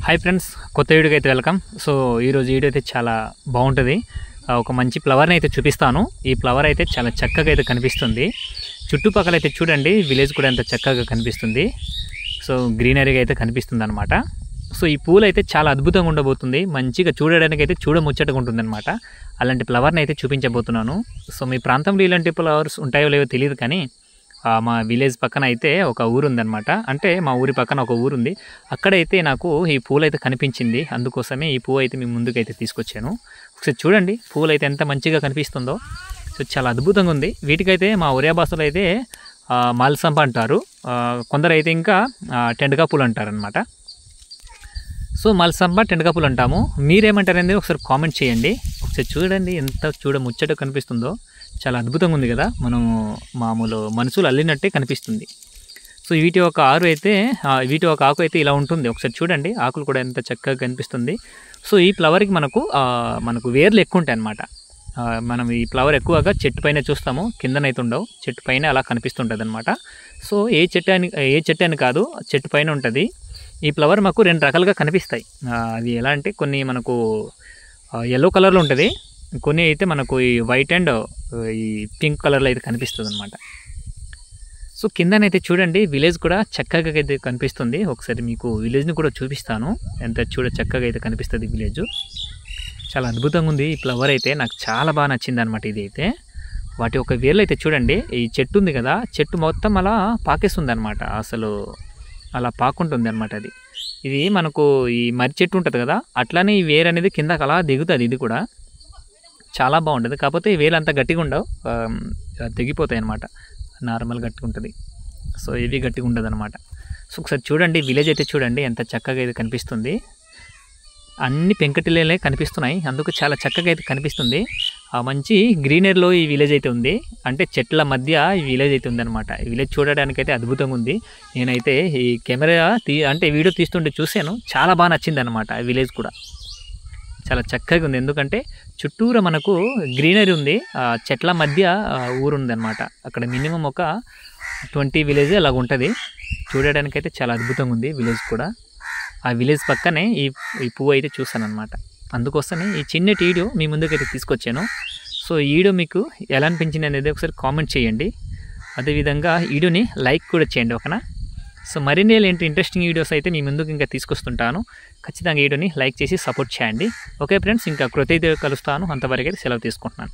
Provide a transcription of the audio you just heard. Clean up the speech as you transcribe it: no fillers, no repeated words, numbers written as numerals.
Hi friends, కొత్త వీడియోకి అయితే వెల్కమ్. సో ఈరోజు వీడియో అయితే చాలా బాగుంటుంది. ఒక మంచి ఫ్లవర్ని అయితే చూపిస్తాను. ఈ ఫ్లవర్ అయితే చాలా చక్కగా అయితే కనిపిస్తుంది. చుట్టుపక్కల అయితే చూడండి, విలేజ్ కూడా ఎంత చక్కగా కనిపిస్తుంది. సో గ్రీనరీగా అయితే కనిపిస్తుంది అనమాట. సో ఈ పూలు అయితే చాలా అద్భుతంగా ఉండబోతుంది. మంచిగా చూడడానికి అయితే చూడముచ్చటగా ఉంటుంది అనమాట. అలాంటి ఫ్లవర్ని అయితే చూపించబోతున్నాను. సో మీ ప్రాంతంలో ఇలాంటి ఫ్లవర్స్ ఉంటాయో లేవో తెలియదు, కానీ మా విలేజ్ పక్కన అయితే ఒక ఊరు ఉందన్నమాట. అంటే మా ఊరి పక్కన ఒక ఊరు ఉంది. అక్కడైతే నాకు ఈ పూలు అయితే కనిపించింది. అందుకోసమే ఈ పువ్వు అయితే మీ ముందుకైతే తీసుకొచ్చాను. ఒకసారి చూడండి, పూలు అయితే ఎంత మంచిగా కనిపిస్తుందో. సో చాలా అద్భుతంగా ఉంది. వీటికైతే మా ఒరియా భాషలో అయితే మాల్సంప అంటారు. కొందరు అయితే ఇంకా టెండగా పూలు అంటారనమాట. సో మల్సంప టెండగా పూలు అంటాము. మీరేమంటారనేది ఒకసారి కామెంట్ చేయండి. ఒకసారి చూడండి, ఎంత ముచ్చట కనిపిస్తుందో. చాలా అద్భుతంగా ఉంది కదా, మనం మామూలు మనుషులు అల్లినట్టే కనిపిస్తుంది. సో వీటి ఒక ఆకు అయితే ఇలా ఉంటుంది. ఒకసారి చూడండి, ఆకులు కూడా ఎంత చక్కగా కనిపిస్తుంది. సో ఈ ఫ్లవర్కి మనకు వేర్లు ఎక్కువ ఉంటాయి అన్నమాట. మనం ఈ ఫ్లవర్ ఎక్కువగా చెట్టు పైన చూస్తాము, కిందనైతే ఉండవు, చెట్టు పైన అలా కనిపిస్తుంటుంది అనమాట. సో ఏ చెట్టు అని కాదు, చెట్టు పైన ఉంటుంది. ఈ ఫ్లవర్ మాకు రెండు రకాలుగా కనిపిస్తాయి. అది ఎలా అంటే, కొన్ని మనకు ఎల్లో కలర్లో ఉంటుంది, కొన్ని అయితే మనకు ఈ వైట్ అండ్ ఈ పింక్ కలర్లో అయితే కనిపిస్తుంది అనమాట. సో కిందనైతే చూడండి, విలేజ్ కూడా చక్కగా అయితే కనిపిస్తుంది. ఒకసారి మీకు విలేజ్ని కూడా చూపిస్తాను, ఎంత చక్కగా అయితే కనిపిస్తుంది విలేజ్. చాలా అద్భుతంగా ఉంది ఈ ఫ్లవర్ అయితే, నాకు చాలా బాగా నచ్చింది అనమాట. ఇది అయితే వాటి ఒక వేర్లు అయితే చూడండి, ఈ చెట్టు ఉంది కదా, చెట్టు మొత్తం అలా పాకేస్తుంది అనమాట. అసలు అలా పాకుంటుంది అనమాట. ఇది మనకు ఈ మర్రి చెట్టు ఉంటుంది కదా, అట్లానే ఈ వేరు అనేది కిందకి అలా దిగుతుంది. ఇది కూడా చాలా బాగుంటుంది. కాకపోతే ఈ వేలు అంత గట్టిగా ఉండవు, తెగిపోతాయి అన్నమాట. నార్మల్ గట్టిగా ఉంటుంది. సో ఇవి గట్టిగా ఉండదు అనమాట. సో ఒకసారి చూడండి, విలేజ్ అయితే చూడండి ఎంత చక్కగా అయితే కనిపిస్తుంది. అన్ని పెంకటిల్లే కనిపిస్తున్నాయి, అందుకు చాలా చక్కగా అయితే కనిపిస్తుంది. మంచి గ్రీనరీలో ఈ విలేజ్ అయితే ఉంది. అంటే చెట్ల మధ్య ఈ విలేజ్ అయితే ఉందన్నమాట. ఈ విలేజ్ చూడడానికి అయితే అద్భుతంగా ఉంది. నేనైతే ఈ కెమెరా అంటే వీడియో తీస్తుంటే చూశాను, చాలా బాగా నచ్చింది అనమాట. ఈ విలేజ్ కూడా చాలా చక్కగా ఉంది. ఎందుకంటే చుట్టూరా మనకు గ్రీనరీ ఉంది, చెట్ల మధ్య ఊరు ఉంది అనమాట. అక్కడ మినిమం ఒక 20 విలేజ్ అలాగ ఉంటుంది. చూడడానికి అయితే చాలా అద్భుతంగా ఉంది విలేజ్ కూడా. ఆ విలేజ్ పక్కనే ఈ పువ్వు అయితే చూసాను అనమాట. అందుకోసమే ఈ చిన్నటి వీడియో మీ ముందుకైతే తీసుకొచ్చాను. సో ఈ వీడియో మీకు ఎలా అనిపించింది అనేది ఒకసారి కామెంట్ చేయండి. అదేవిధంగా వీడియోని లైక్ కూడా చేయండి ఓకేనా. సో మరిన్ని ఇంట్రెస్టింగ్ వీడియోస్ అయితే మీ ముందుకు ఇంకా తీసుకొస్తుంటాను. ఖచ్చితంగా వీడియోని లైక్ చేసి సపోర్ట్ చేయండి. ఓకే ఫ్రెండ్స్, ఇంకా కృతజ్ఞత కలుస్తాను. అంతవరకు అయితే సెలవు తీసుకుంటున్నాను.